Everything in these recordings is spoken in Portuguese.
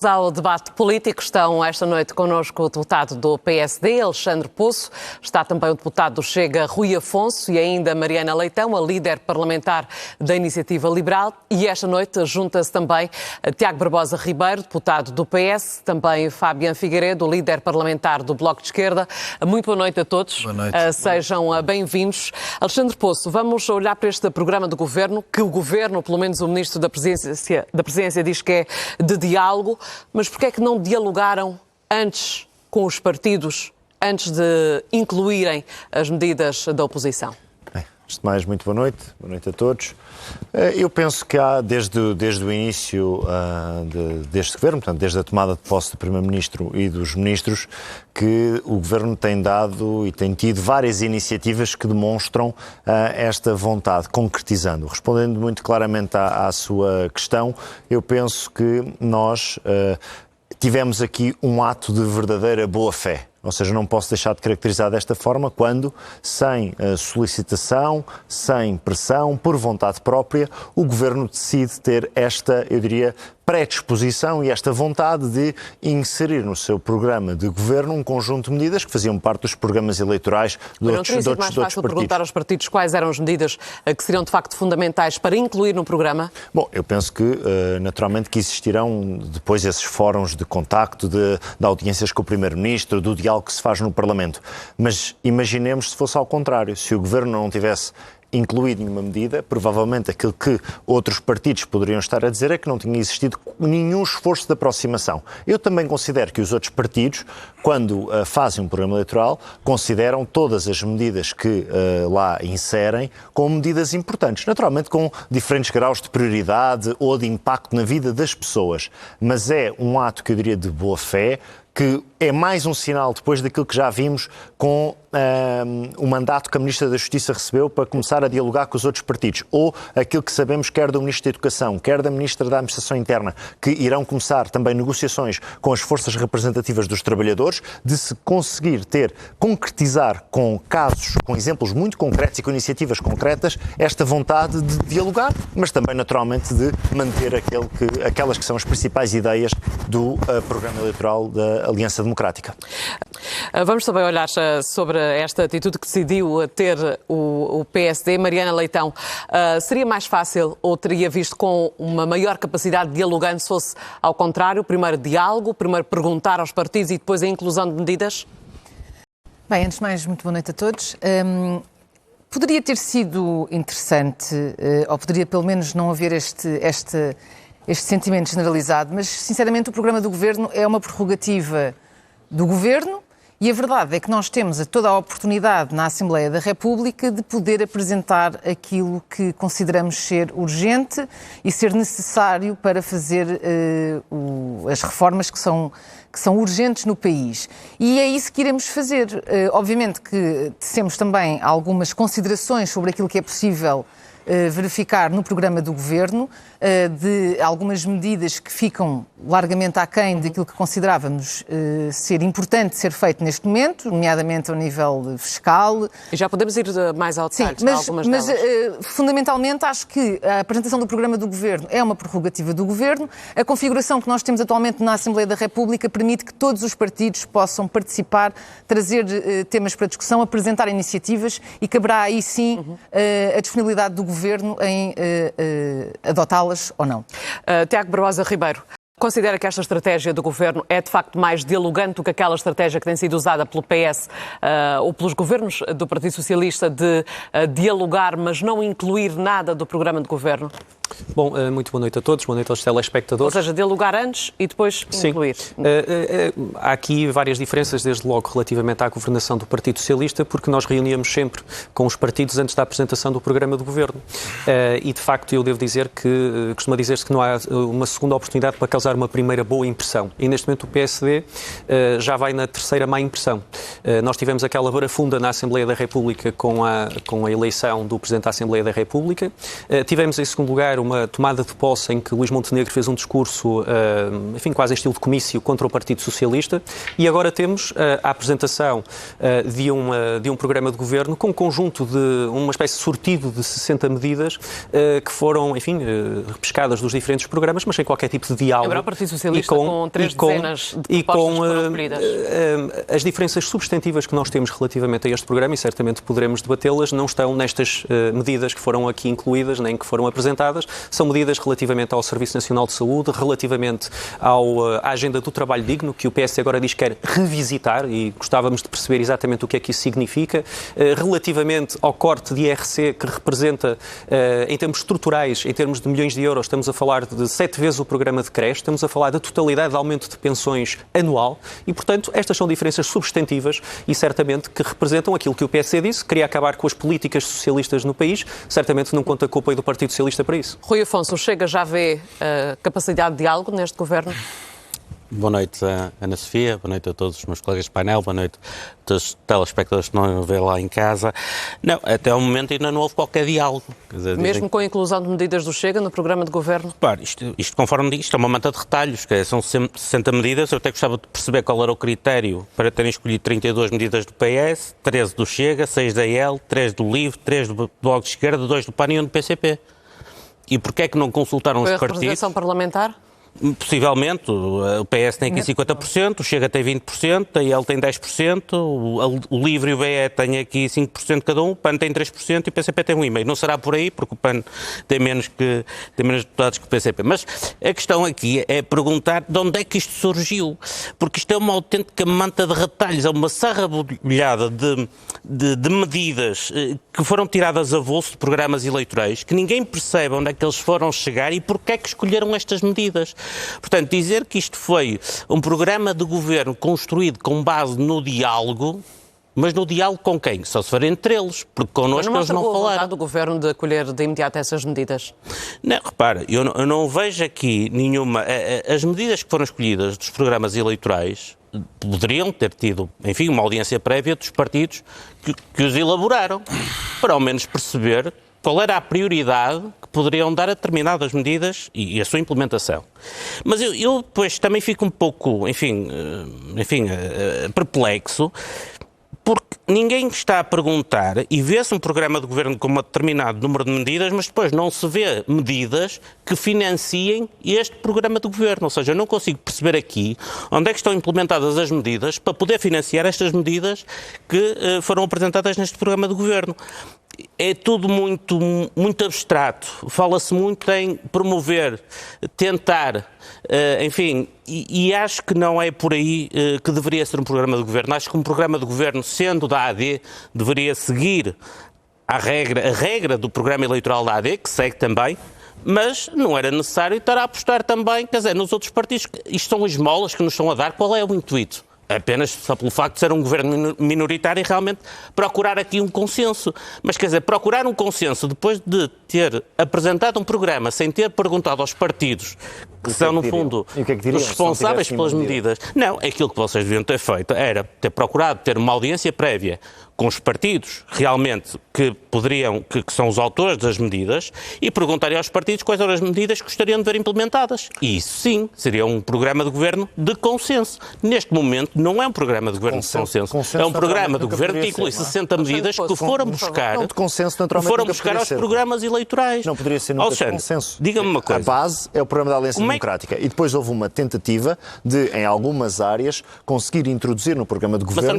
Ao debate político estão esta noite connosco o deputado do PSD, Alexandre Poço, está também o deputado do Chega, Rui Afonso, e ainda Mariana Leitão, a líder parlamentar da Iniciativa Liberal, e esta noite junta-se também Tiago Barbosa Ribeiro, deputado do PS, também Fabián Figueiredo, líder parlamentar do Bloco de Esquerda. Muito boa noite a todos. Boa noite. Sejam bem-vindos. Alexandre Poço, vamos olhar para este programa do Governo, que o Governo, pelo menos o Ministro da Presidência diz que é de diálogo. Mas porquê é que não dialogaram antes com os partidos, antes de incluírem as medidas da oposição? Bem, antes de mais, muito boa noite a todos. Eu penso que há, desde o início deste Governo, portanto, desde a tomada de posse do Primeiro-Ministro e dos Ministros, que o Governo tem dado e tem tido várias iniciativas que demonstram esta vontade, concretizando. Respondendo muito claramente à sua questão, eu penso que nós tivemos aqui um ato de verdadeira boa-fé. Ou seja, não posso deixar de caracterizar desta forma quando, sem solicitação, sem pressão, por vontade própria, o Governo decide ter esta, eu diria, predisposição e esta vontade de inserir no seu programa de Governo um conjunto de medidas que faziam parte dos programas eleiturais de outros partidos. Não teria sido mais fácil perguntar aos partidos quais eram as medidas que seriam de facto fundamentais para incluir no programa? Bom, eu penso que naturalmente que existirão depois esses fóruns de contacto, de audiências com o Primeiro-Ministro, do diálogo que se faz no Parlamento. Mas imaginemos se fosse ao contrário, se o Governo não tivesse incluído nenhuma medida, provavelmente aquilo que outros partidos poderiam estar a dizer é que não tinha existido nenhum esforço de aproximação. Eu também considero que os outros partidos, quando fazem um programa eleitoral, consideram todas as medidas que lá inserem como medidas importantes, naturalmente com diferentes graus de prioridade ou de impacto na vida das pessoas, mas é um ato que eu diria de boa fé, que é mais um sinal, depois daquilo que já vimos, com o mandato que a Ministra da Justiça recebeu para começar a dialogar com os outros partidos, ou aquilo que sabemos quer do Ministro da Educação, quer da Ministra da Administração Interna, que irão começar também negociações com as forças representativas dos trabalhadores, de se conseguir concretizar com casos, com exemplos muito concretos e com iniciativas concretas, esta vontade de dialogar, mas também naturalmente de manter aquelas que são as principais ideias do programa eleitoral da Aliança Democrática. Vamos também olhar sobre esta atitude que decidiu ter o PSD. Mariana Leitão, seria mais fácil ou teria visto com uma maior capacidade de dialogar se fosse ao contrário? Primeiro diálogo, primeiro perguntar aos partidos e depois a inclusão de medidas? Bem, antes de mais, muito boa noite a todos. Poderia ter sido interessante, ou poderia pelo menos não haver este sentimento generalizado, mas sinceramente o programa do Governo é uma prerrogativa do Governo e a verdade é que nós temos toda a oportunidade na Assembleia da República de poder apresentar aquilo que consideramos ser urgente e ser necessário para fazer as reformas que são urgentes no país. E é isso que iremos fazer. Obviamente que tecemos também algumas considerações sobre aquilo que é possível verificar no programa do Governo, de algumas medidas que ficam largamente aquém daquilo que considerávamos ser importante ser feito neste momento, nomeadamente ao nível fiscal. E já podemos ir mais ao detalhe de algumas delas. Mas fundamentalmente acho que a apresentação do programa do Governo é uma prerrogativa do Governo. A configuração que nós temos atualmente na Assembleia da República permite que todos os partidos possam participar, trazer temas para discussão, apresentar iniciativas e caberá aí sim a disponibilidade do Governo em adotá-las ou não. Tiago Barbosa Ribeiro, considera que esta estratégia do Governo é de facto mais dialogante do que aquela estratégia que tem sido usada pelo PS ou pelos governos do Partido Socialista de dialogar, mas não incluir nada do programa de Governo? Bom, muito boa noite a todos, boa noite aos telespectadores. Ou seja, dialogar antes e depois incluir. Sim. Há aqui várias diferenças, desde logo relativamente à governação do Partido Socialista, porque nós reuníamos sempre com os partidos antes da apresentação do programa do Governo. E, de facto, eu devo dizer que, costuma dizer-se que não há uma segunda oportunidade para causar uma primeira boa impressão. E, neste momento, o PSD já vai na terceira má impressão. Nós tivemos aquela barafunda na Assembleia da República com a eleição do Presidente da Assembleia da República. Tivemos, em segundo lugar, uma tomada de posse em que Luís Montenegro fez um discurso, enfim, quase estilo de comício contra o Partido Socialista, e agora temos a apresentação de um programa de governo com um conjunto de uma espécie de sortido de 60 medidas que foram, enfim, repescadas dos diferentes programas, mas sem qualquer tipo de diálogo. Agora o Partido Socialista com 3 dezenas de propostas que foram referidas. As diferenças substantivas que nós temos relativamente a este programa, e certamente poderemos debatê-las, não estão nestas medidas que foram aqui incluídas, nem que foram apresentadas. São medidas relativamente ao Serviço Nacional de Saúde, relativamente à agenda do trabalho digno, que o PS agora diz que quer revisitar, e gostávamos de perceber exatamente o que é que isso significa, relativamente ao corte de IRC, que representa, em termos estruturais, em termos de milhões de euros, estamos a falar de 7 vezes o programa de creche, estamos a falar da totalidade de aumento de pensões anual, e, portanto, estas são diferenças substantivas e, certamente, que representam aquilo que o PSD disse, queria acabar com as políticas socialistas no país, certamente não conta com o apoio do Partido Socialista para isso. Rui Afonso, o Chega já vê capacidade de diálogo neste governo? Boa noite, Ana Sofia, boa noite a todos os meus colegas de painel, boa noite a todos os telespectadores que não vê lá em casa. Não, até o momento ainda não houve qualquer diálogo. Quer dizer, mesmo com a inclusão de medidas do Chega no programa de governo? Repare, isto conforme digo, isto é uma manta de retalhos, que são 60 medidas. Eu até gostava de perceber qual era o critério para terem escolhido 32 medidas do PS, 13 do Chega, 6 da IEL, 3 do LIVRE, 3 do Bloco de Esquerda, 2 do PAN e 1 do PCP. E porquê é que não consultaram os partidos? Foi a representação parlamentar? Possivelmente, o PS tem aqui 50%, o Chega tem 20%, a IEL tem 10%, o LIVRE e o BE têm aqui 5% cada um, o PAN tem 3% e o PCP tem 1,5%. Não será por aí, porque o PAN tem menos deputados que o PCP. Mas a questão aqui é perguntar de onde é que isto surgiu, porque isto é uma autêntica manta de retalhos, é uma sarrabulhada de medidas que foram tiradas a bolso de programas eleitorais, que ninguém percebe onde é que eles foram chegar e porque é que escolheram estas medidas. Portanto, dizer que isto foi um programa de governo construído com base no diálogo, mas no diálogo com quem? Só se for entre eles, porque connosco eles não falaram. Mas não do governo de acolher de imediato essas medidas? Não, repara, eu não vejo aqui nenhuma... As medidas que foram escolhidas dos programas eleitorais poderiam ter tido, enfim, uma audiência prévia dos partidos que os elaboraram, para ao menos perceber qual era a prioridade que poderiam dar a determinadas medidas e a sua implementação. Mas eu depois também fico um pouco, perplexo, porque ninguém está a perguntar e vê-se um programa de governo com um determinado número de medidas, mas depois não se vê medidas que financiem este programa de governo. Ou seja, eu não consigo perceber aqui onde é que estão implementadas as medidas para poder financiar estas medidas que foram apresentadas neste programa de governo. É tudo muito abstrato. Fala-se muito em promover, tentar, e acho que não é por aí que deveria ser um programa de governo. Acho que um programa de governo, sendo da AD, deveria seguir a regra do programa eleitoral da AD, que segue também, mas não era necessário estar a apostar também, quer dizer, nos outros partidos. Isto são esmolas que nos estão a dar. Qual é o intuito? Apenas só pelo facto de ser um governo minoritário e realmente procurar aqui um consenso. Mas, quer dizer, procurar um consenso depois de ter apresentado um programa sem ter perguntado aos partidos, que são, no fundo, os responsáveis pelas medidas. Não, aquilo que vocês deviam ter feito era ter procurado ter uma audiência prévia com os partidos realmente que são os autores das medidas, e perguntarem aos partidos quais eram as medidas que gostariam de ver implementadas. E isso sim, seria um programa de governo de consenso. Neste momento não é um programa de governo de consenso. É um programa de governo que inclui 60 medidas que foram buscar aos programas eleitorais. Não poderia ser nunca de consenso. Diga-me uma coisa. A base é o programa da Aliança Democrática. E depois houve uma tentativa de, em algumas áreas, conseguir introduzir no programa de governo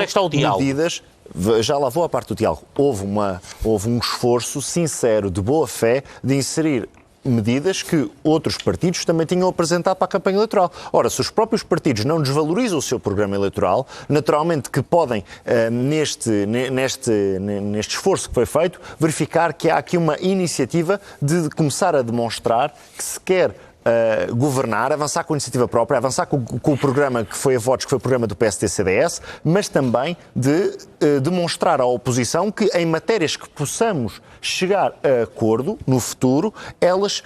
medidas. Já lá vou à parte do diálogo. Houve um esforço sincero, de boa fé, de inserir medidas que outros partidos também tinham apresentado para a campanha eleitoral. Ora, se os próprios partidos não desvalorizam o seu programa eleitoral, naturalmente que podem, neste esforço que foi feito, verificar que há aqui uma iniciativa de começar a demonstrar que se quer governar, avançar com a iniciativa própria, avançar com o programa que foi a votos, que foi o programa do PSD-CDS, mas também de demonstrar à oposição que em matérias que possamos chegar a acordo no futuro, elas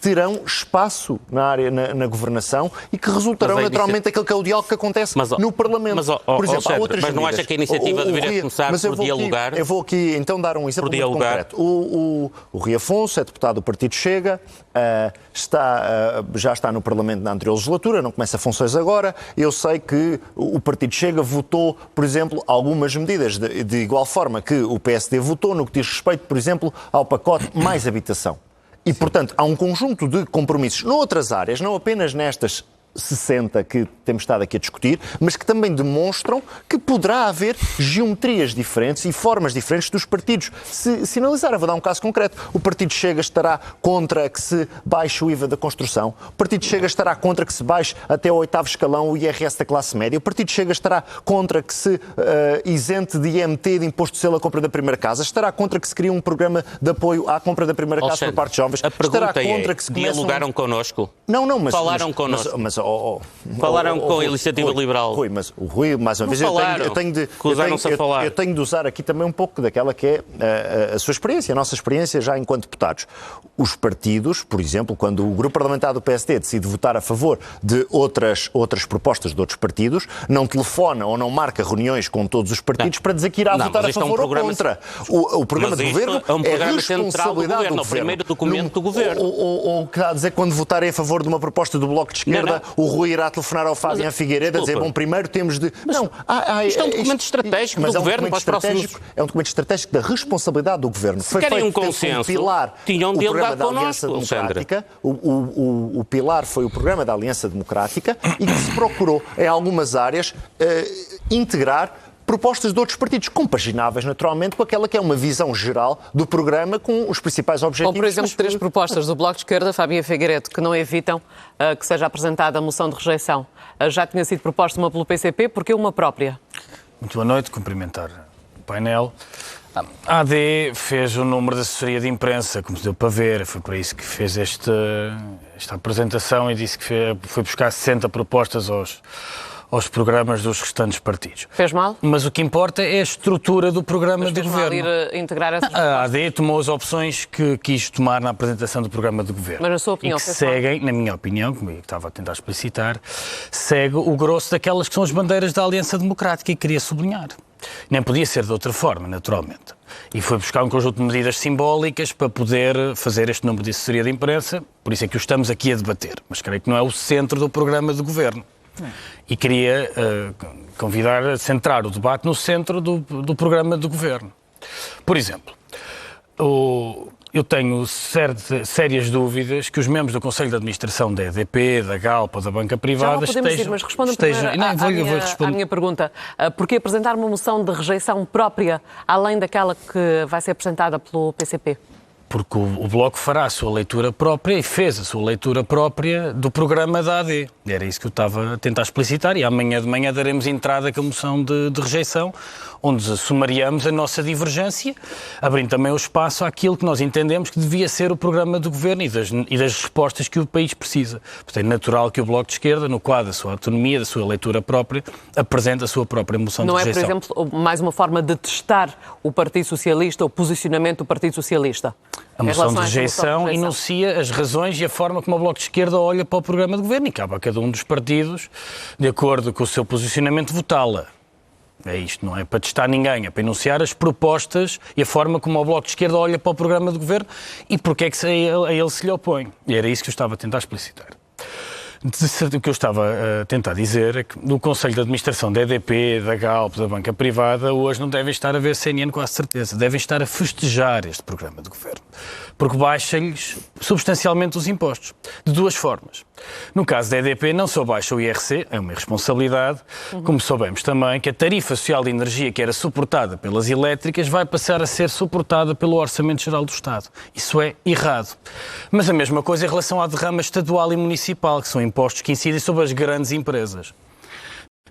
terão espaço na área, na governação e que resultarão naturalmente daquele que é o diálogo que acontece no Parlamento. Por exemplo, há outras medidas. Não acha que a iniciativa deveria começar por dialogar? Eu vou aqui então dar um exemplo muito concreto. O Rui Afonso é deputado do Partido Chega, já está no Parlamento na anterior legislatura, não começa funções agora. Eu sei que o Partido Chega votou, por exemplo, algumas medidas de igual forma que o PSD votou no que diz respeito, por exemplo, ao pacote Mais Habitação. E, portanto, há um conjunto de compromissos noutras áreas, não apenas nestas 60 que temos estado aqui a discutir, mas que também demonstram que poderá haver geometrias diferentes e formas diferentes dos partidos se sinalizar. Eu vou dar um caso concreto. O Partido Chega estará contra que se baixe o IVA da construção. O Partido Chega estará contra que se baixe até ao 8º escalão o IRS da classe média. O Partido Chega estará contra que se isente de IMT, de imposto de selo, a compra da primeira casa. Estará contra que se crie um programa de apoio à compra da primeira casa por parte de jovens. A pergunta estará contra que se dialogaram connosco? Não, mas... Falaram connosco? Falaram com a Iniciativa Liberal. Rui, mas o Rui, mais uma vez, eu tenho de usar aqui também um pouco daquela que é a sua experiência, a nossa experiência já enquanto deputados. Os partidos, por exemplo, quando o grupo parlamentar do PSD decide votar a favor de outras propostas de outros partidos, não telefona ou não marca reuniões com todos os partidos para dizer que irá votar a favor ou contra. O programa de governo é um programa responsabilidade do governo, é o primeiro documento do governo. Ou quer dizer, quando votarem a favor de uma proposta do Bloco de Esquerda, o Rui irá telefonar ao Fabian Figueiredo a dizer, bom, primeiro temos de... Isto é um documento estratégico do governo para os próximos... É um documento estratégico da responsabilidade do governo. Se querem um consenso, tinham de dialogar connosco, Alexandre. O pilar foi o programa da Aliança Democrática e que se procurou, em algumas áreas, integrar propostas de outros partidos, compagináveis, naturalmente, com aquela que é uma visão geral do programa com os principais objetivos. Como, por exemplo, 3 propostas do Bloco de Esquerda, Fabian Figueiredo, que não evitam que seja apresentada a moção de rejeição. Já tinha sido proposta uma pelo PCP, porque uma própria? Muito boa noite, cumprimentar o painel. A AD fez o número de assessoria de imprensa, como se deu para ver, foi para isso que fez esta apresentação e disse que foi buscar 60 propostas aos programas dos restantes partidos. Fez mal? Mas o que importa é a estrutura do programa de governo. Fez mal ir integrar essas propostas? A AD tomou as opções que quis tomar na apresentação do programa de governo. Mas na sua opinião, e que seguem, na minha opinião, como eu estava a tentar explicitar, segue o grosso daquelas que são as bandeiras da Aliança Democrática e queria sublinhar. Nem podia ser de outra forma, naturalmente. E foi buscar um conjunto de medidas simbólicas para poder fazer este número de assessoria de imprensa, por isso é que o estamos aqui a debater. Mas creio que não é o centro do programa de governo. E queria convidar a centrar o debate no centro do programa de governo. Por exemplo, eu tenho sérias dúvidas que os membros do Conselho de Administração da EDP, da Galp ou da Banca Privada estejam... Mas responda à minha pergunta. Porquê apresentar uma moção de rejeição própria, além daquela que vai ser apresentada pelo PCP? Porque o Bloco fará a sua leitura própria e fez a sua leitura própria do programa da AD. Era isso que eu estava a tentar explicitar e amanhã de manhã daremos entrada com a moção de rejeição, onde sumariamos a nossa divergência, abrindo também o espaço àquilo que nós entendemos que devia ser o programa do governo e das respostas que o país precisa. Portanto, é natural que o Bloco de Esquerda, no quadro da sua autonomia, da sua leitura própria, apresente a sua própria moção de rejeição. Não é, por exemplo, mais uma forma de testar o Partido Socialista, o posicionamento do Partido Socialista? A moção de rejeição enuncia as razões e a forma como o Bloco de Esquerda olha para o programa de governo e cabe a cada um dos partidos, de acordo com o seu posicionamento, votá-la. É isto, não é para testar ninguém, é para enunciar as propostas e a forma como o Bloco de Esquerda olha para o programa de governo e porque é que a ele se lhe opõe. E era isso que eu estava a tentar explicitar. O que eu estava a tentar dizer é que no Conselho de Administração da EDP, da Galp, da Banca Privada, hoje não devem estar a ver CNN com a certeza, devem estar a festejar este programa de governo, porque baixa-lhes substancialmente os impostos, de 2 formas. No caso da EDP, não só baixa o IRC, é uma irresponsabilidade, como soubemos também que a tarifa social de energia que era suportada pelas elétricas vai passar a ser suportada pelo Orçamento Geral do Estado. Isso é errado. Mas a mesma coisa em relação à derrama estadual e municipal, que são impostos que incidem sobre as grandes empresas.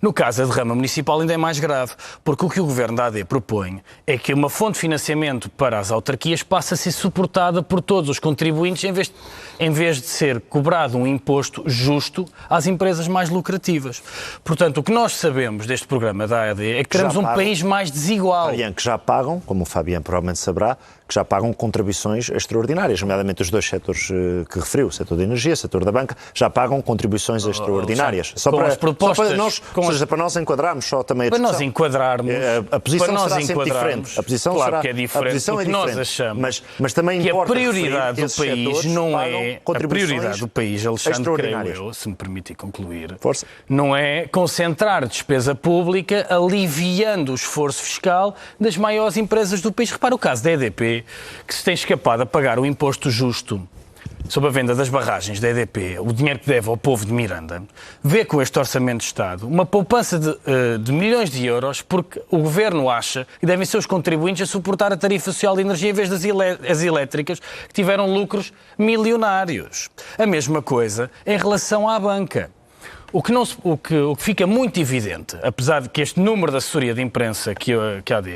No caso, a derrama municipal ainda é mais grave, porque o que o Governo da AD propõe é que uma fonte de financiamento para as autarquias passe a ser suportada por todos os contribuintes em vez de ser cobrado um imposto justo às empresas mais lucrativas. Portanto, o que nós sabemos deste programa da AD é que teremos um país mais desigual. Que já pagam, como o Fabian provavelmente saberá, que já pagam contribuições extraordinárias, nomeadamente os dois setores que referiu, o setor da energia, o setor da banca, já pagam contribuições extraordinárias. Para nós enquadrarmos só também a discussão. Para nós enquadrarmos... A posição será sempre diferente. A posição claro que é diferente, porque nós achamos mas também que a importa prioridade do país não é... A prioridade do país, Alexandre, creio eu, se me permitir concluir, Força. não é concentrar despesa pública aliviando o esforço fiscal das maiores empresas do país. Repara o caso da EDP, que se tem escapado a pagar o imposto justo sobre a venda das barragens da EDP, o dinheiro que deve ao povo de Miranda, vê com este Orçamento de Estado uma poupança de milhões de euros porque o Governo acha que devem ser os contribuintes a suportar a tarifa social de energia em vez das elétricas, que tiveram lucros milionários. A mesma coisa em relação à banca. O que fica muito evidente, apesar de que este número da assessoria de imprensa que a AD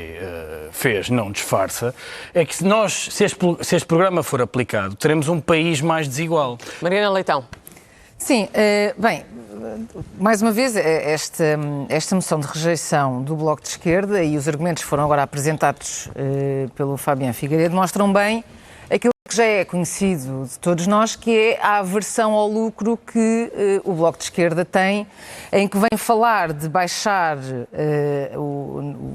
fez não disfarça, é que se este programa for aplicado, teremos um país mais desigual. Mariana Leitão. Sim, bem, mais uma vez, esta moção de rejeição do Bloco de Esquerda e os argumentos que foram agora apresentados pelo Fabiano Figueiredo mostram bem aquilo que já é conhecido de todos nós, que é a aversão ao lucro que o Bloco de Esquerda tem, em que vem falar de baixar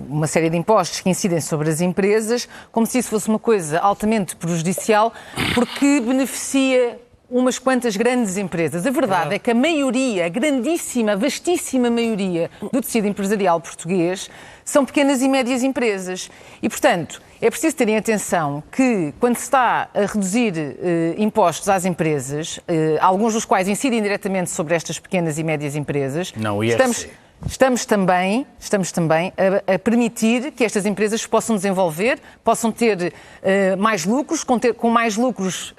uma série de impostos que incidem sobre as empresas, como se isso fosse uma coisa altamente prejudicial, porque beneficia umas quantas grandes empresas. A verdade é que a maioria, a grandíssima, vastíssima maioria do tecido empresarial português são pequenas e médias empresas. E, portanto, é preciso terem atenção que, quando se está a reduzir impostos às empresas, alguns dos quais incidem diretamente sobre estas pequenas e médias empresas, estamos também a permitir que estas empresas possam desenvolver, possam ter mais lucros, com mais lucros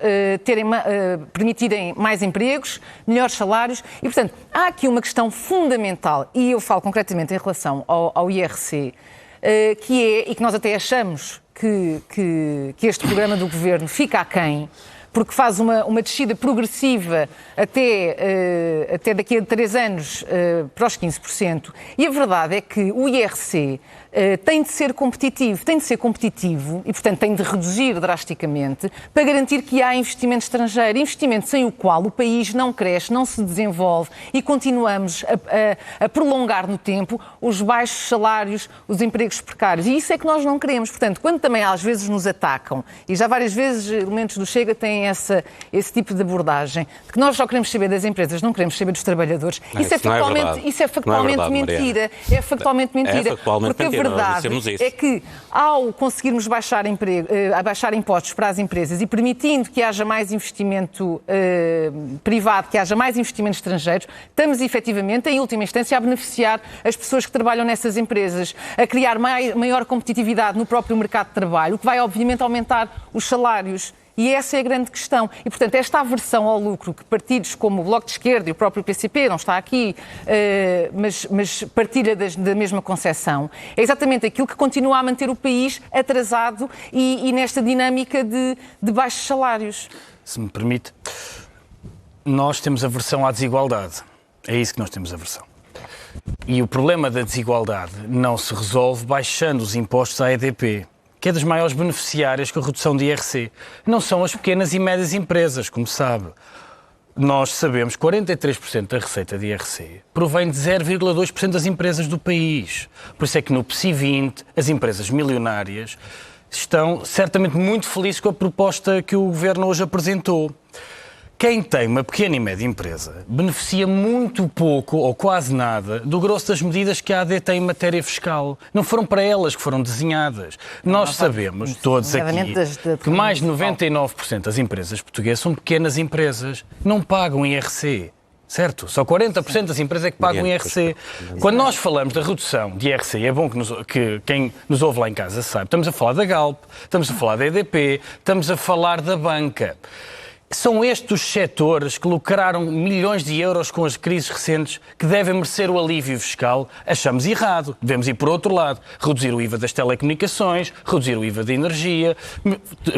permitirem mais empregos, melhores salários. E, portanto, há aqui uma questão fundamental, e eu falo concretamente em relação ao IRC, que é, e que nós até achamos que este programa do Governo fica aquém, porque faz uma descida progressiva até daqui a 3 anos para os 15%. E a verdade é que o IRC tem de ser competitivo e, portanto, tem de reduzir drasticamente para garantir que há investimento estrangeiro, investimento sem o qual o país não cresce, não se desenvolve e continuamos a prolongar no tempo os baixos salários, os empregos precários. E isso é que nós não queremos. Portanto, quando também às vezes nos atacam, e já várias vezes elementos do Chega têm esse tipo de abordagem, de que nós só queremos saber das empresas, não queremos saber dos trabalhadores, isso é factualmente mentira. É factualmente mentira. Porque a verdade é que, ao conseguirmos baixar impostos para as empresas e permitindo que haja mais investimento privado, que haja mais investimento estrangeiro, estamos efetivamente, em última instância, a beneficiar as pessoas que trabalham nessas empresas, a criar maior competitividade no próprio mercado de trabalho, o que vai, obviamente, aumentar os salários. E essa é a grande questão. E, portanto, esta aversão ao lucro que partidos como o Bloco de Esquerda e o próprio PCP, não está aqui, mas partilha da mesma concepção, é exatamente aquilo que continua a manter o país atrasado e nesta dinâmica de baixos salários. Se me permite, nós temos aversão à desigualdade. É isso que nós temos aversão. E o problema da desigualdade não se resolve baixando os impostos à EDP, que é das maiores beneficiárias com a redução de IRC. Não são as pequenas e médias empresas, como sabe. Nós sabemos que 43% da receita de IRC provém de 0,2% das empresas do país. Por isso é que no PSI 20 as empresas milionárias estão certamente muito felizes com a proposta que o Governo hoje apresentou. Quem tem uma pequena e média empresa beneficia muito pouco ou quase nada do grosso das medidas que a AD tem em matéria fiscal. Não foram para elas que foram desenhadas. Nós sabemos, todos aqui, que mais de 99% das empresas portuguesas são pequenas empresas. Não pagam IRC. Certo? Só 40% das empresas é que pagam IRC. Quando nós falamos da redução de IRC, é bom que quem nos ouve lá em casa saiba, estamos a falar da Galp, estamos a falar da EDP, estamos a falar da banca. São estes os setores que lucraram milhões de euros com as crises recentes que devem merecer o alívio fiscal? Achamos errado. Devemos ir por outro lado. Reduzir o IVA das telecomunicações, reduzir o IVA da energia,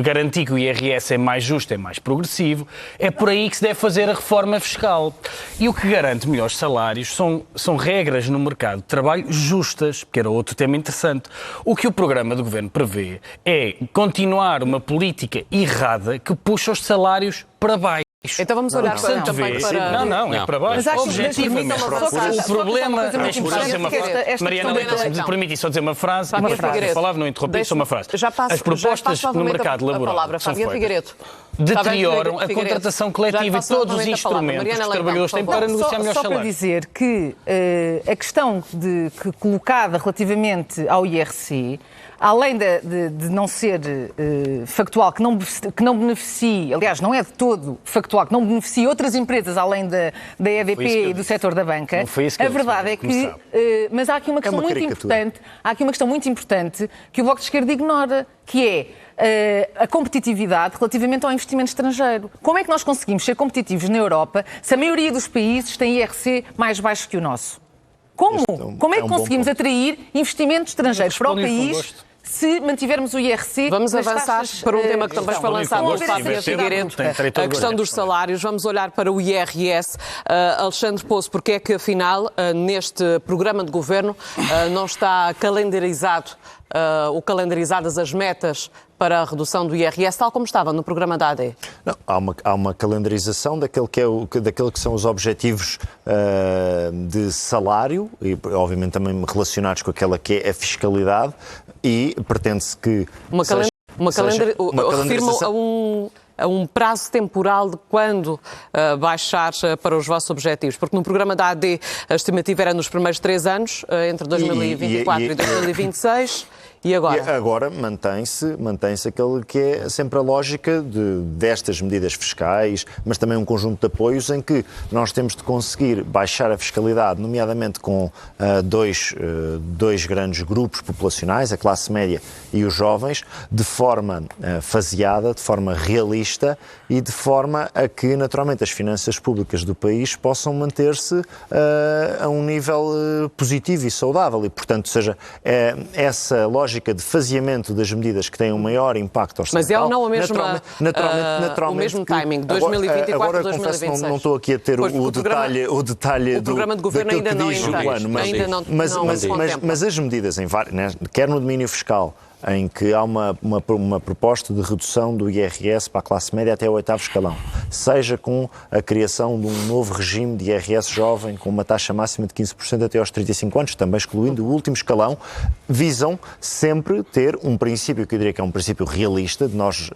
garantir que o IRS é mais justo, é mais progressivo. É por aí que se deve fazer a reforma fiscal. E o que garante melhores salários são regras no mercado de trabalho justas, que era outro tema interessante. O que o programa do Governo prevê é continuar uma política errada que puxa os salários para baixo. Então vamos olhar também para... Não, é para baixo. Mas acho que objetivamente. o problema... Deixa-me Mariana, se me permite só dizer uma frase. Eu falava, não interrompi, só uma frase. As propostas no mercado laboral deterioram a contratação coletiva e todos os instrumentos que os trabalhadores têm para negociar melhores salários. Só para dizer que a questão colocada relativamente ao IRC, além de não ser factual, que não beneficie, aliás, não é de todo factual, que não beneficie outras empresas além da EDP e do setor da banca, a verdade é que... mas há aqui uma questão muito importante que o Bloco de Esquerda ignora, que é a competitividade relativamente ao investimento estrangeiro. Como é que nós conseguimos ser competitivos na Europa se a maioria dos países tem IRC mais baixo que o nosso? Como? Como é que conseguimos atrair investimento estrangeiro para o país se mantivermos o IRC? Vamos avançar para um tema que também foi lançado por Fábio Figueiredo, a questão dos salários. Vamos olhar para o IRS. Alexandre Poço, porque é que afinal neste programa de governo não está calendarizadas as metas para a redução do IRS, tal como estava no programa da AD? Não, há uma calendarização daquele que são os objetivos de salário, e obviamente também relacionados com aquela que é a fiscalidade, e pretende-se que... Refirmo a um prazo temporal de quando baixar para os vossos objetivos, porque no programa da AD a estimativa era nos primeiros 3 anos, entre 2024 e 2026, e agora? E agora mantém-se aquele que é sempre a lógica destas medidas fiscais, mas também um conjunto de apoios em que nós temos de conseguir baixar a fiscalidade, nomeadamente com dois grandes grupos populacionais, a classe média e os jovens, de forma faseada, de forma realista e de forma a que, naturalmente, as finanças públicas do país possam manter-se a um nível positivo e saudável. E, portanto, seja essa lógica de faseamento das medidas que têm um maior impacto orçamental. Mas é ou não o mesmo timing, 2024 agora 2026? Confesso, não estou aqui a ter o detalhe do programa de governo ainda não está. Mas as medidas, quer no domínio fiscal, em que há uma proposta de redução do IRS para a classe média até o 8º escalão, seja com a criação de um novo regime de IRS jovem com uma taxa máxima de 15% até aos 35 anos, também excluindo o último escalão, visam sempre ter um princípio que eu diria que é um princípio realista, de nós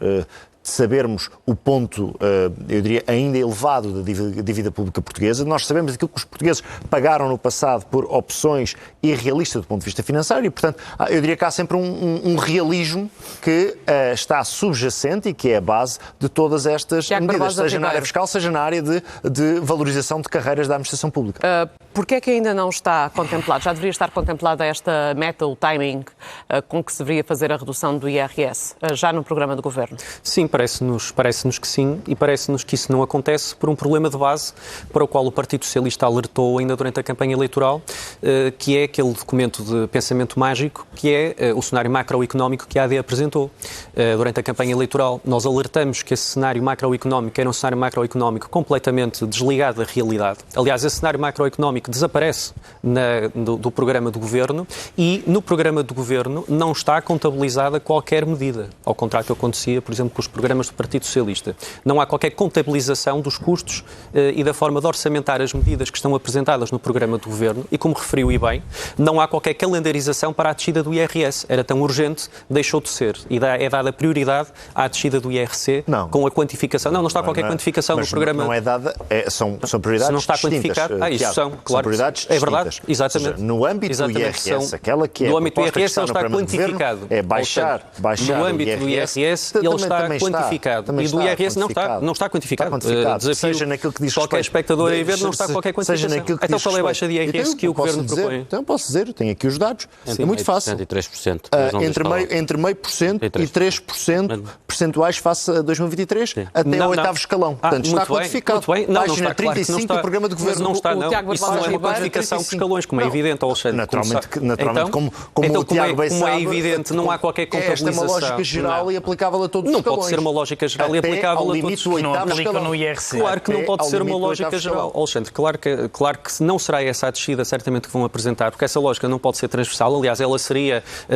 sabermos o ponto, eu diria, ainda elevado da dívida pública portuguesa. Nós sabemos aquilo que os portugueses pagaram no passado por opções irrealistas do ponto de vista financeiro e, portanto, eu diria que há sempre um realismo que está subjacente e que é a base de todas estas medidas, seja na área fiscal, seja na área de valorização de carreiras da administração pública. Porquê é que ainda não está contemplado? Já deveria estar contemplada esta meta, o timing com que se deveria fazer a redução do IRS, já no programa do Governo? Sim, parece-nos que sim, e parece-nos que isso não acontece por um problema de base para o qual o Partido Socialista alertou ainda durante a campanha eleitoral, que é aquele documento de pensamento mágico, que é o cenário macroeconómico que a AD apresentou. Durante a campanha eleitoral, nós alertamos que esse cenário macroeconómico era um cenário macroeconómico completamente desligado da realidade. Aliás, esse cenário macroeconómico desaparece do programa do Governo e no programa do Governo não está contabilizada qualquer medida, ao contrário do que acontecia, por exemplo, com os programas do Partido Socialista. Não há qualquer contabilização dos custos e da forma de orçamentar as medidas que estão apresentadas no programa do Governo e, como referiu e bem, não há qualquer calendarização para a descida do IRS. Era tão urgente, deixou de ser. E é dada prioridade à descida do IRC com a quantificação. Não está qualquer quantificação no programa. Não é dada, são prioridades não está distintas. Quantificado. Isso são, claro. São prioridades distintas. É verdade, exatamente. Ou seja, no âmbito do IRS, aquela que é no âmbito do IRS, ele está quantificado. É baixar no âmbito do IRS, ele está quantificado. E do IRS não está quantificado. Seja naquilo que diz qualquer espectador aí ver, não está qualquer quantificação. Então qual é a baixa de IRS que o Governo Governo propõe? Então posso dizer, tenho aqui os dados. É muito fácil. 3%. Entre meio por cento e 3% percentuais face a 2023, até ao oitavo escalão. Portanto, está quantificado. Muito bem. Não Página está, 35 do programa de governo. Não está, não. Tiago Isso não é uma quantificação por escalões, como é evidente, Alexandre. Naturalmente, então, como então, o Tiago bem como sabe, é evidente, não há qualquer contabilização. Esta é uma lógica geral e aplicável a todos os Não escalões. pode ser uma lógica geral e aplicável a todos os Não aplica no IRC. Claro que não pode ser uma lógica geral. Alexandre, claro que não será essa a descida, certamente, que vão apresentar, porque essa lógica não pode ser transversal. Aliás, ela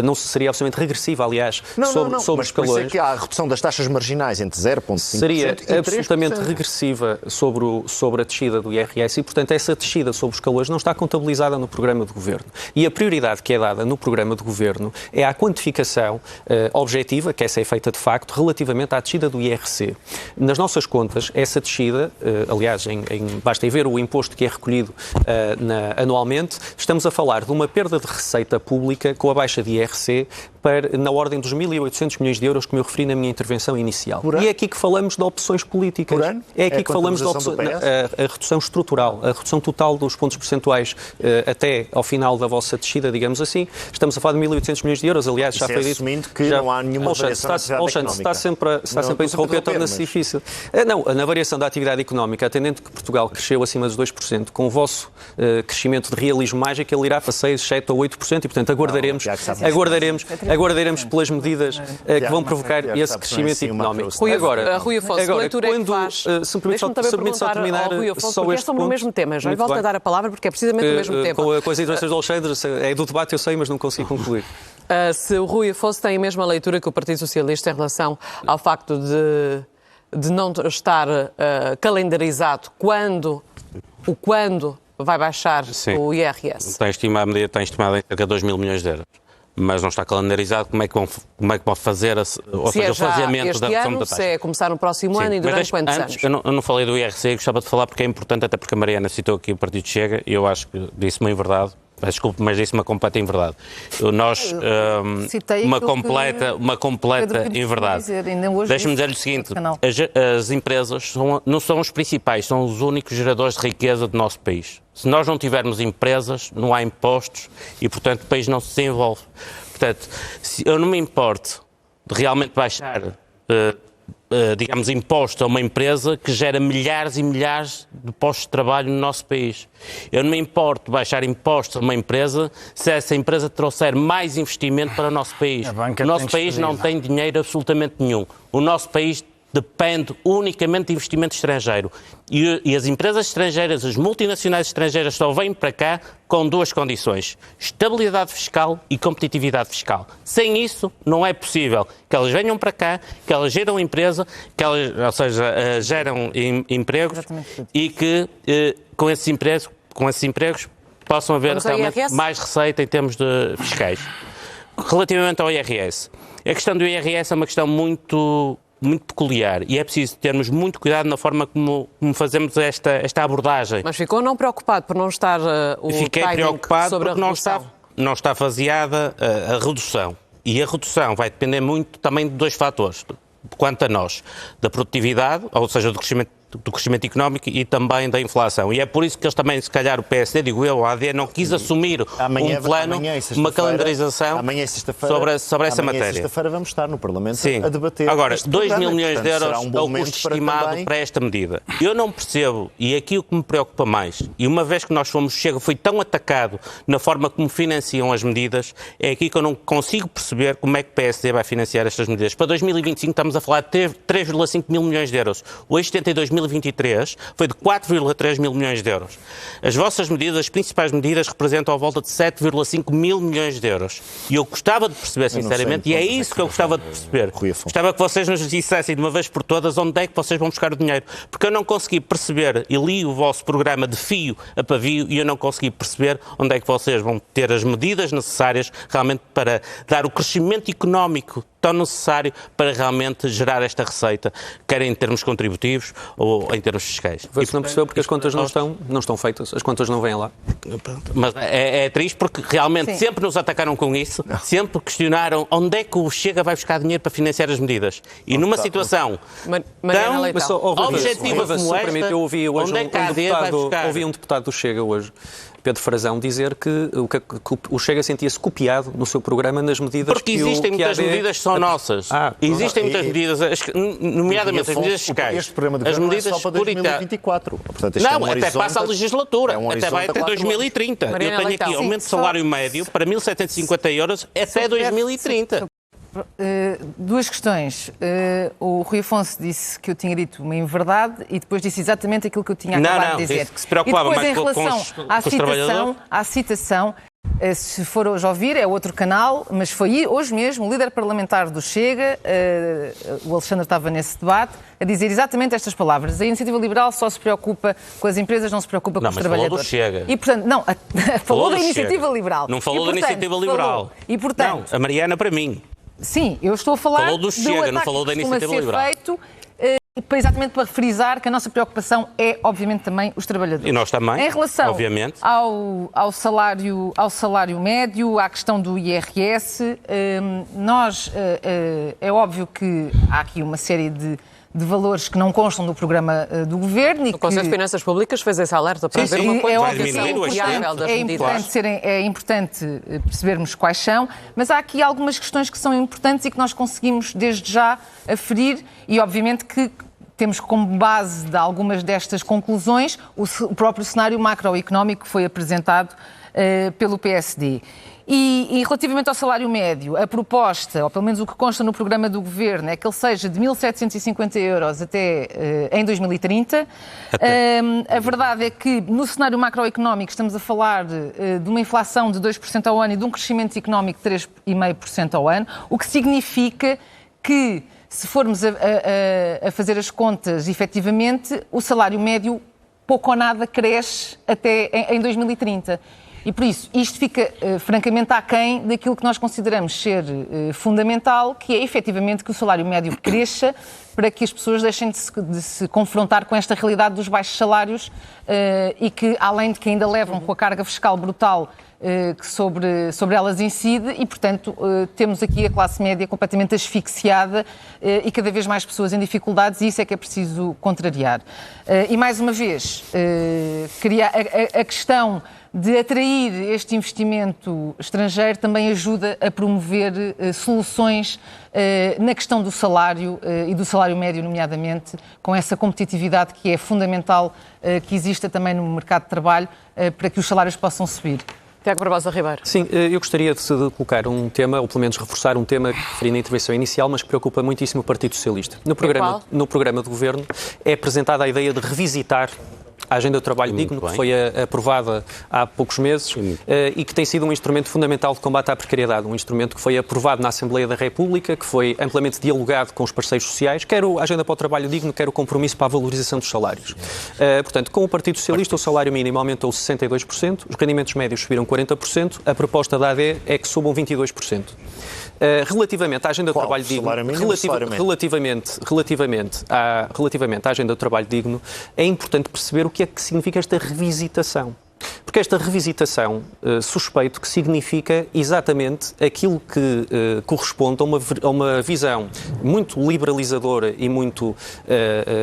não seria absolutamente regressiva, aliás, sobre os escalões. Por isso é que há a redução das taxas marginais entre 0,5% seria e absolutamente 3%. regressiva sobre a descida do IRS e, portanto, essa descida sobre os escalões não está contabilizada no programa de governo. E a prioridade que é dada no programa de governo é a quantificação objetiva, que essa é feita de facto, relativamente à descida do IRC. Nas nossas contas, essa descida, aliás, basta ver o imposto que é recolhido anualmente, estamos a falar de uma perda de receita pública com a baixa de IRC na ordem dos 1.800 milhões de euros, como eu referi na minha intervenção inicial. E é aqui que falamos de opções políticas. Por ano? É aqui que falamos de a redução estrutural, a redução total dos pontos percentuais até ao final da vossa descida, digamos assim. Estamos a falar de 1.800 milhões de euros, aliás, já foi dito. Assumindo que não há nenhuma variação da atividade económica. Está sempre a interromper, torna-se difícil. Não, na variação da atividade económica, atendendo que Portugal cresceu acima dos 2%, com o vosso crescimento de realismo mágico, ele irá para 6, 7 ou 8%, e, portanto, aguardaremos pelas medidas que vão provocar esse crescimento económico. Rui Afonso, que leitura é que faz? Deixa-me também perguntar ao Rui Afonso, porque é sobre o mesmo tema. Já lhe volto a dar a palavra, porque é precisamente o mesmo tema. Com as intervenções do Alexandre, é do debate, eu sei, mas não consigo concluir. Se o Rui Afonso tem a mesma leitura que o Partido Socialista em relação ao facto de não estar calendarizado quando vai baixar o IRS. A medida está estimada em cerca de 2 mil milhões de euros. Mas não está calendarizado como é que vão fazer o faseamento da redução da taxa. Se é começar no próximo ano e durante quantos anos? Eu não falei do IRC, gostava de falar porque é importante, até porque a Mariana citou aqui o Partido Chega, e eu acho que disse-me em verdade. Desculpe, mas disse uma completa inverdade. Uma completa inverdade. Deixa-me dizer-lhe o seguinte, as empresas não são os principais, são os únicos geradores de riqueza do nosso país. Se nós não tivermos empresas, não há impostos e, portanto, o país não se desenvolve. Portanto, se eu não me importo de realmente baixar digamos, imposto a uma empresa que gera milhares e milhares de postos de trabalho no nosso país. Eu não me importo de baixar impostos a uma empresa se essa empresa trouxer mais investimento para o nosso país. O nosso país não tem dinheiro absolutamente nenhum. O nosso país depende unicamente de investimento estrangeiro. E as empresas estrangeiras, as multinacionais estrangeiras só vêm para cá com duas condições: estabilidade fiscal e competitividade fiscal. Sem isso, não é possível que elas venham para cá, que elas geram empresa, ou seja, geram empregos e que com esses empregos possam haver realmente mais receita em termos de fiscais. Relativamente ao IRS, a questão do IRS é uma questão muito peculiar e é preciso termos muito cuidado na forma como fazemos esta abordagem. Mas ficou não preocupado por não estar Fiquei preocupado sobre porque não está faseada a redução. E a redução vai depender muito também de dois fatores. Quanto a nós, da produtividade, ou seja, do crescimento económico e também da inflação. E é por isso que eles também, se calhar, o PSD, digo eu, a AD, não quis assumir um plano, uma calendarização sobre essa matéria. Sexta-feira vamos estar no Parlamento a debater. Agora, 2 mil milhões de euros é o custo estimado para esta medida. Eu não percebo, e aqui o que me preocupa mais, e uma vez que nós foi tão atacado na forma como financiam as medidas, é aqui que eu não consigo perceber como é que o PSD vai financiar estas medidas. Para 2025 estamos a falar de 3,5 mil milhões de euros. O excedente em 2023 foi de 4,3 mil milhões de euros. As vossas medidas, as principais medidas, representam à volta de 7,5 mil milhões de euros. E eu gostava de perceber, sinceramente, e é isso que eu gostava de perceber. Gostava que vocês nos dissessem de uma vez por todas onde é que vocês vão buscar o dinheiro. Porque eu não consegui perceber, e li o vosso programa de fio a pavio, e eu não consegui perceber onde é que vocês vão ter as medidas necessárias realmente para dar o crescimento económico tão necessário para realmente gerar esta receita, quer em termos contributivos ou em termos fiscais. Você não percebeu porque as contas não estão feitas, as contas não vêm lá. Mas é triste porque realmente sempre nos atacaram com isso, sempre questionaram onde é que o Chega vai buscar dinheiro para financiar as medidas. E numa situação tão objetiva como esta, eu ouvi hoje um deputado do Chega hoje Pedro Frazão dizer que o Chega sentia-se copiado no seu programa nas medidas porque existem muitas medidas que são nossas. Existem muitas medidas, nomeadamente as medidas fiscais. Este programa de as governo medidas é só para 2024. Portanto, este não, até passa a legislatura. Até vai até 2030. Eu tenho aqui aumento de salário médio para 1.750 euros até 2030. Duas questões. O Rui Afonso disse que eu tinha dito uma inverdade e depois disse exatamente aquilo que eu tinha acabado de dizer. Disse que se preocupava e depois, mais em relação à citação, se for hoje ouvir, é outro canal, mas foi hoje mesmo o líder parlamentar do Chega, o Alexandre estava nesse debate, a dizer exatamente estas palavras. A Iniciativa Liberal só se preocupa com as empresas, não se preocupa com os trabalhadores. Falou do Chega. E, portanto, não, falou da Iniciativa Liberal. Não falou da Iniciativa Liberal. E, portanto, não, a Mariana para mim. Sim, eu estou a falar falou do Chega, não falou da Iniciativa Liberal. Feito, exatamente para frisar que a nossa preocupação é, obviamente, também os trabalhadores. E nós também, em relação obviamente. Ao salário médio, à questão do IRS, é óbvio que há aqui uma série de valores que não constam do programa do Governo. O Conselho de Finanças Públicas fez esse alerta para ver uma coisa é importante percebermos quais são, mas há aqui algumas questões que são importantes e que nós conseguimos desde já aferir e obviamente que temos como base de algumas destas conclusões o próprio cenário macroeconómico que foi apresentado pelo PSD. E relativamente ao salário médio, a proposta, ou pelo menos o que consta no programa do Governo, é que ele seja de 1.750 euros até em 2030. A verdade é que no cenário macroeconómico estamos a falar de uma inflação de 2% ao ano e de um crescimento económico de 3,5% ao ano, o que significa que, se formos a fazer as contas efetivamente, o salário médio pouco ou nada cresce até em 2030. E por isso, isto fica francamente aquém daquilo que nós consideramos ser fundamental, que é efetivamente que o salário médio cresça para que as pessoas deixem de se confrontar com esta realidade dos baixos salários e que, além de que ainda levam com a carga fiscal brutal que sobre elas incide e, portanto, temos aqui a classe média completamente asfixiada e cada vez mais pessoas em dificuldades e isso é que é preciso contrariar. E, mais uma vez, a questão de atrair este investimento estrangeiro também ajuda a promover soluções na questão do salário e do salário médio, nomeadamente, com essa competitividade que é fundamental que exista também no mercado de trabalho para que os salários possam subir. Tiago Barbosa Ribeiro. Sim, eu gostaria de colocar um tema, ou pelo menos reforçar um tema que referi na intervenção inicial, mas que preocupa muitíssimo o Partido Socialista. No programa do Governo é apresentada a ideia de revisitar a Agenda do Trabalho Digno, que foi aprovada há poucos meses e que tem sido um instrumento fundamental de combate à precariedade, um instrumento que foi aprovado na Assembleia da República, que foi amplamente dialogado com os parceiros sociais, quer a Agenda para o Trabalho Digno, quer o compromisso para a valorização dos salários. Portanto, com o Partido Socialista, o salário mínimo aumentou 62%, os rendimentos médios subiram 40%, a proposta da AD é que subam 22%. Relativamente à Agenda do Trabalho Digno, relativamente à Agenda do Trabalho Digno, é importante perceber o que é que significa esta revisitação. Porque esta revisitação, suspeito que significa exatamente aquilo que corresponde a uma visão muito liberalizadora e muito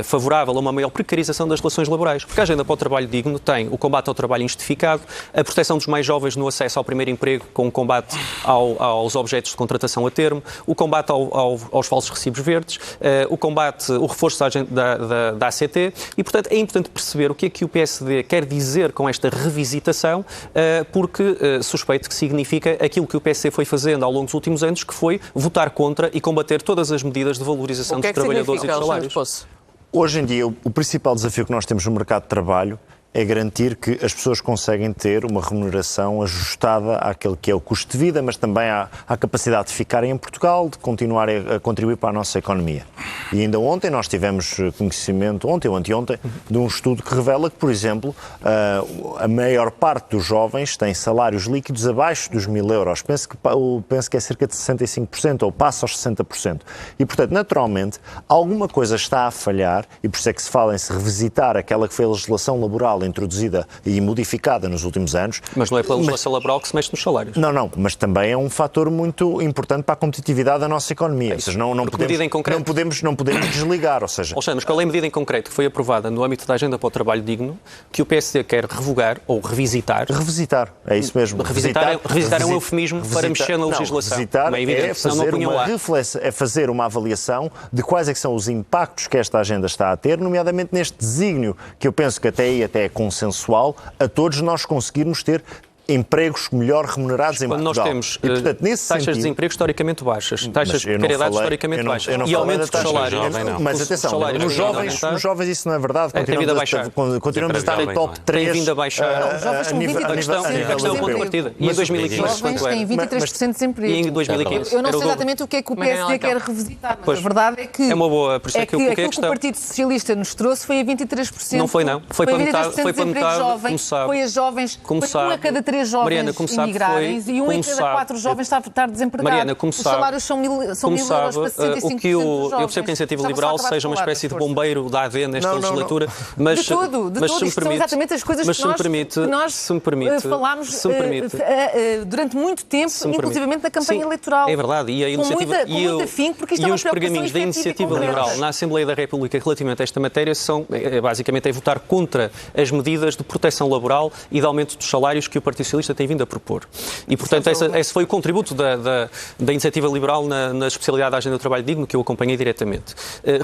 favorável a uma maior precarização das relações laborais. Porque a Agenda para o Trabalho Digno tem o combate ao trabalho injustificado, a proteção dos mais jovens no acesso ao primeiro emprego com o combate aos objetos de contratação a termo, o combate aos falsos recibos verdes, o reforço da ACT e, portanto, é importante perceber o que é que o PSD quer dizer com esta revisitação, porque suspeito que significa aquilo que o PSD foi fazendo ao longo dos últimos anos, que foi votar contra e combater todas as medidas de valorização dos trabalhadores e dos salários. Hoje em dia, o principal desafio que nós temos no mercado de trabalho é garantir que as pessoas conseguem ter uma remuneração ajustada àquele que é o custo de vida, mas também à capacidade de ficarem em Portugal, de continuar a contribuir para a nossa economia. E ainda ontem nós tivemos conhecimento, ontem ou anteontem, de um estudo que revela que, por exemplo, a maior parte dos jovens tem salários líquidos abaixo dos 1.000 euros. Penso que é cerca de 65%, ou passa aos 60%. E, portanto, naturalmente, alguma coisa está a falhar, e por isso é que se fala em se revisitar aquela que foi a legislação laboral laboral introduzida e modificada nos últimos anos. Mas não é pela legislação laboral que se mexe nos salários. Não, mas também é um fator muito importante para a competitividade da nossa economia. Ou seja, não podemos desligar. Ou seja, Alexandre, mas qual é a medida em concreto que foi aprovada no âmbito da Agenda para o Trabalho Digno que o PSD quer revogar ou revisitar? Revisitar, é isso mesmo. Revisitar é um eufemismo para mexer na legislação. Revisitar é fazer uma avaliação de quais é que são os impactos que esta agenda está a ter, nomeadamente neste desígnio, que eu penso que até é consensual, a todos nós conseguirmos ter empregos melhor remunerados em Portugal. Quando nós temos taxas de desemprego historicamente baixas, taxas de precariedade historicamente baixas e aumento dos salários. Mas atenção, nos jovens isso não é verdade. Continuamos a estar em top 3. Tem vindo a baixar. Os jovens são 23% A questão é o ponto de partida. E em 2015? Os jovens têm 23% de desemprego. E em 2015? Eu não sei exatamente o que é que o PSD quer revisitar, mas a verdade é que... É uma boa, por isso é que eu coloquei a questão. O Partido Socialista nos trouxe foi a 23%. Não foi, não. Foi para metade, como sabe. Foi as jovens, foi um a cada 3 jovens imigrarem e um em cada 4 jovens está desempregado. Mariana, como sabe, os salários são 1.000 euros para 65% dos jovens. Eu percebo que a Iniciativa Liberal seja uma espécie de bombeiro da AD nesta legislatura, mas de todo. Isto são exatamente as coisas que nós falámos durante muito tempo, inclusivamente na campanha eleitoral. É verdade. E os pergaminhos da Iniciativa Liberal na Assembleia da República relativamente a esta matéria são, basicamente, votar contra as medidas de proteção laboral e de aumento dos salários que o Partido Socialista tem vindo a propor. E, portanto, esse foi o contributo da Iniciativa Liberal na especialidade da Agenda do Trabalho Digno, que eu acompanhei diretamente.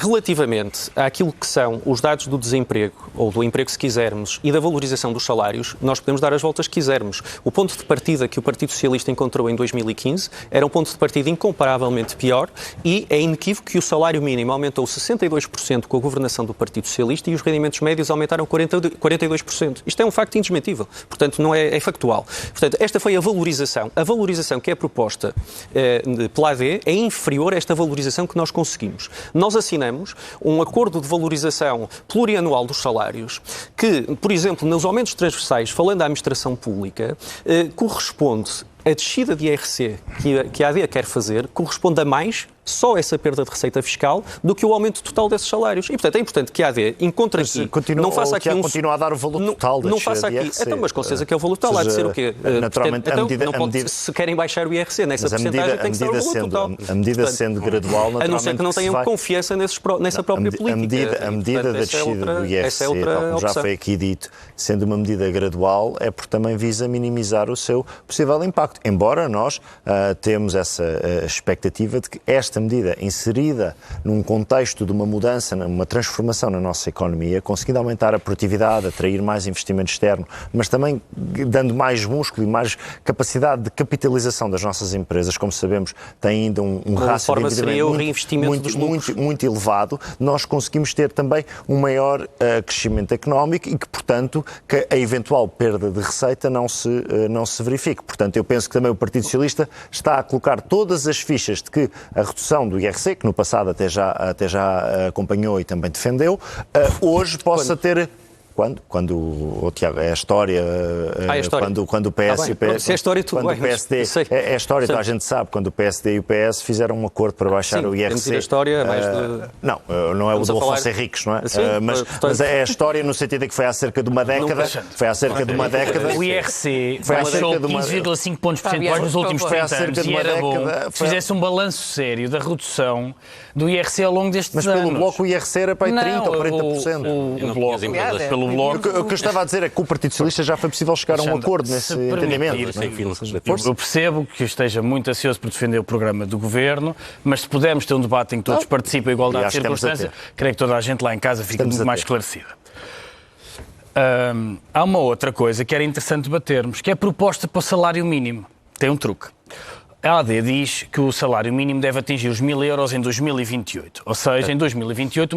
Relativamente àquilo que são os dados do desemprego, ou do emprego se quisermos, e da valorização dos salários, nós podemos dar as voltas que quisermos. O ponto de partida que o Partido Socialista encontrou em 2015 era um ponto de partida incomparavelmente pior e é inequívoco que o salário mínimo aumentou 62% com a governação do Partido Socialista e os rendimentos médios aumentaram 42%. Isto é um facto indesmentível. Portanto, não é factual. Portanto, esta foi a valorização. A valorização que é proposta pela AD é inferior a esta valorização que nós conseguimos. Nós assinamos um acordo de valorização plurianual dos salários que, por exemplo, nos aumentos transversais, falando da administração pública, corresponde a descida de IRC que a AD quer fazer, corresponde a mais só essa perda de receita fiscal do que o aumento total desses salários. E, portanto, é importante que a AD encontre aqui... Não faça aqui continua a dar o valor total da descida de IRC. Então, mas com certeza que é o valor total. Há de ser o quê? Naturalmente, se querem baixar o IRC nessa porcentagem, tem que ser o valor total. A medida sendo gradual, naturalmente... A não ser que não tenham confiança nessa própria política. A medida da descida do IRC, como já foi aqui dito, sendo uma medida gradual, é porque também visa minimizar o seu possível impacto. Embora nós temos essa expectativa de que esta medida inserida num contexto de uma mudança, uma transformação na nossa economia, conseguindo aumentar a produtividade, atrair mais investimento externo, mas também dando mais músculo e mais capacidade de capitalização das nossas empresas, como sabemos, tem ainda um rácio de endividamento muito elevado, nós conseguimos ter também um maior crescimento económico e que, portanto, que a eventual perda de receita não se verifique. Portanto, eu penso que também o Partido Socialista está a colocar todas as fichas de que a redução do IRC, que no passado até já acompanhou e também defendeu, hoje possa ter... Quando Tiago, é a história, quando o PS e o PS... Se é a história, tudo bem. É a história, então a gente sabe, quando o PSD e o PS fizeram um acordo para baixar o IRC... Sim, a história é mais não é o do Afonso Henriques, não é? Mas é a história no sentido de que foi há cerca de uma década... O IRC baixou 15,5 pontos percentuais nos últimos 30 anos e era bom que fizesse um balanço sério da redução do IRC ao longo destes anos. Mas pelo Bloco o IRC era para 30% ou 40%. O Bloco, pelo Bloco... O que eu estava a dizer é que com o Partido Socialista já foi possível chegar a um acordo nesse entendimento. Eu percebo que esteja muito ansioso por defender o programa do Governo, mas se pudermos ter um debate em que todos participam em igualdade de circunstâncias, creio que toda a gente lá em casa fica muito mais esclarecida. Há uma outra coisa que era interessante debatermos, que é a proposta para o salário mínimo. Tem um truque. A AD diz que o salário mínimo deve atingir os 1.000 euros em 2028. Ou seja, em 2028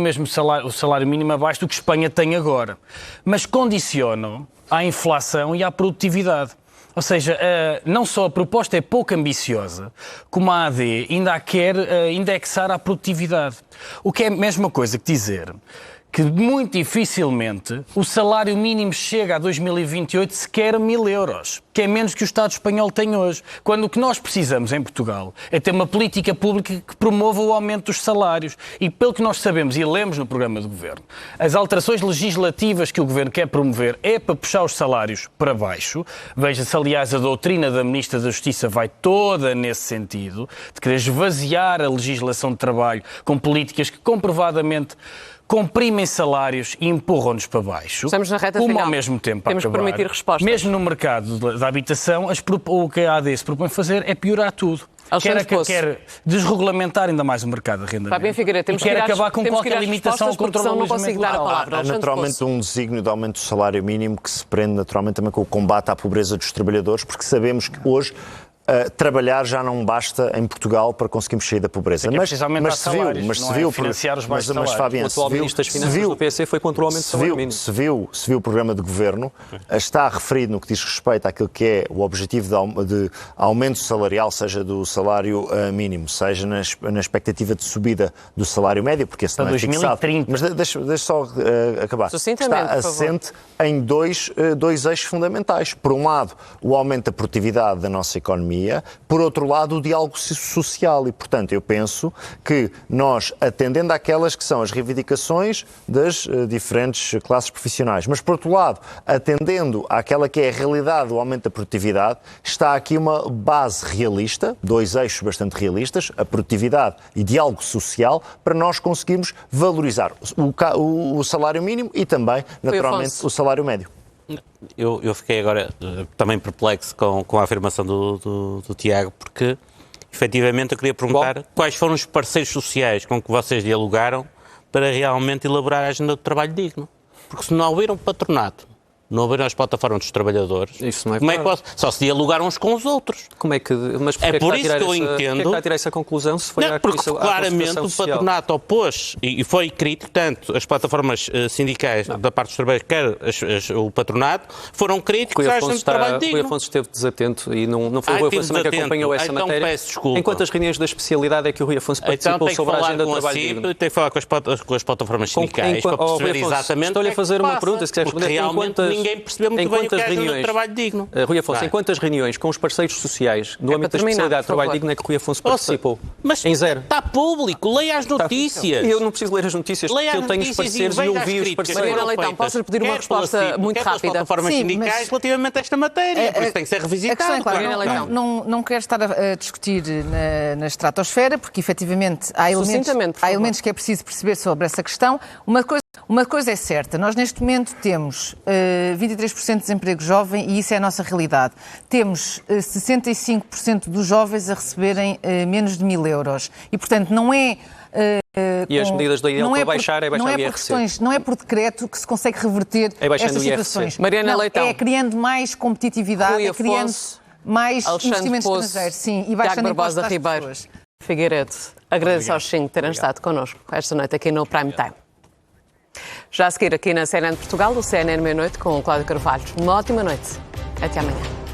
o salário mínimo abaixo do que Espanha tem agora. Mas condicionam à inflação e à produtividade. Ou seja, não só a proposta é pouco ambiciosa, como a AD ainda a quer indexar à produtividade. O que é a mesma coisa que dizer que muito dificilmente o salário mínimo chega a 2028 sequer a 1.000 euros, que é menos que o Estado espanhol tem hoje. Quando o que nós precisamos em Portugal é ter uma política pública que promova o aumento dos salários. E pelo que nós sabemos e lemos no programa do Governo, as alterações legislativas que o Governo quer promover é para puxar os salários para baixo. Veja-se, aliás, a doutrina da Ministra da Justiça vai toda nesse sentido, de querer esvaziar a legislação de trabalho com políticas que comprovadamente comprimem salários e empurram-nos para baixo. Estamos na reta como final. Ao mesmo tempo, temos que permitir respostas. Mesmo no mercado da habitação, o que a AD se propõe fazer é piorar tudo. Quer desregulamentar ainda mais o mercado de arrendamento. Fábio Figueiredo, temos que acabar com qualquer limitação ao controle do não consigo dar a palavra. Há naturalmente um desígnio de aumento do salário mínimo que se prende naturalmente também com o combate à pobreza dos trabalhadores, porque sabemos que hoje trabalhar já não basta em Portugal para conseguirmos sair da pobreza. Mas se viu, financiar os baixos salários. Fabiano, o atual Ministro das Finanças do PC foi contra o aumento do salário mínimo. Se viu o programa de governo, está referido no que diz respeito àquilo que é o objetivo de aumento salarial, seja do salário mínimo, seja na expectativa de subida do salário médio, porque esse não é fixado. Mas deixa só acabar. Está assente em dois eixos fundamentais. Por um lado, o aumento da produtividade da nossa economia, por outro lado, o diálogo social. E, portanto, eu penso que nós, atendendo àquelas que são as reivindicações das diferentes classes profissionais, mas, por outro lado, atendendo àquela que é a realidade do aumento da produtividade, está aqui uma base realista, dois eixos bastante realistas, a produtividade e diálogo social, para nós conseguirmos valorizar o salário mínimo e também, naturalmente, o salário médio. Eu fiquei agora também perplexo com a afirmação do Tiago, porque, efetivamente, eu queria perguntar quais foram os parceiros sociais com que vocês dialogaram para realmente elaborar a agenda do trabalho digno. Porque se não houver um patronato, não houveram as plataformas dos trabalhadores, isso não é como é que só se dialogaram uns com os outros? Mas é por isso que eu entendo... Porquê que está a tirar essa conclusão? Se foi porque claramente o patronato opôs, e foi crítico, tanto as plataformas sindicais da parte dos trabalhadores, quer o patronato, foram críticos à agenda do trabalho digno. Rui Afonso esteve desatento e não foi o Rui Afonso que acompanhou essa matéria. Peço desculpa. Em quantas reuniões da especialidade é que o Rui Afonso participou sobre a agenda do trabalho digno? Tem que falar com as plataformas sindicais para perceber exatamente. Estou-lhe a fazer uma pergunta, se quiser responder. Ninguém percebeu muito bem o que é a agenda do trabalho digno. Rui Afonso, em quantas reuniões com os parceiros sociais no âmbito da especialidade de trabalho digno é que Rui Afonso participou? Mas em zero. Está público, leia as notícias. Eu não preciso ler as notícias, porque eu tenho os parceiros e ouvi os parceiros. Mariana Leitão, posso-lhe pedir uma resposta muito rápida? Plataformas sindicais relativamente a esta matéria, por isso tem que ser revisitado. A questão é clara, não quero estar a discutir na estratosfera, porque efetivamente há elementos que é preciso perceber sobre essa questão. Uma coisa é certa, nós neste momento temos 23% de desemprego jovem e isso é a nossa realidade. Temos 65% dos jovens a receberem menos de 1.000 euros e, portanto, não é... E as medidas da IEL para baixar é baixar o IRC. Não é por decreto que se consegue reverter estas situações. Mariana Leitão. É criando mais competitividade, é criando mais investimentos estrangeiros. Sim, e baixando impostos às pessoas. Figueiredo, agradeço aos 5 terem estado connosco esta noite aqui no Prime Time. Já a seguir aqui na CNN de Portugal, o CNN Meia-Noite com o Cláudio Carvalho. Uma ótima noite. Até amanhã.